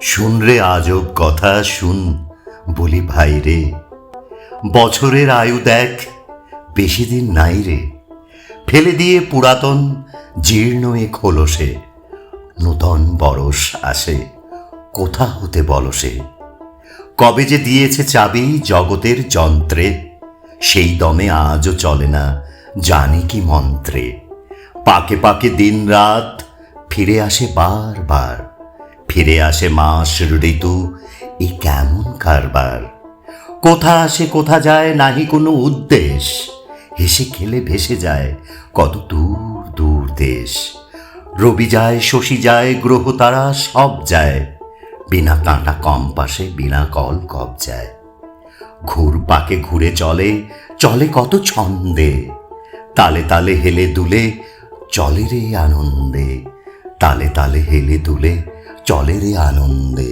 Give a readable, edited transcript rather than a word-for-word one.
শুন রে আজব কথা শুন, বলি ভাই রে, বছরের আয়ু দেখ বেশি দিন নাই রে। ফেলে দিয়ে পুরাতন জীর্ণ এ খোলসে নূতন বরস আসে কোথা হতে বলসে। কবে যে দিয়েছে চাবি জগতের যন্ত্রে, সেই দমে আজও চলে না জানি কি মন্ত্রে। পাকে পাকে দিন রাত ফিরে আসে বারবার, ফিরে আসে মাস ঋতু, এ কেমন কারবার। কোথা আসে কোথা যায় নাহি কোনো উদ্দেশ, হেসে খেলে ভেসে যায় কত দূর দূর দেশ। রবি যায় শশী যায় গ্রহ তারা সব যায়, বিনা কাঁটা কম্পাসে বিনা কল কবজায়। ঘুর পাকে ঘুরে চলে চলে কত ছন্দে, তালে তালে হেলে দুলে চলে রে আনন্দে, তালে তালে হেলে দুলে চলে রে আনন্দে।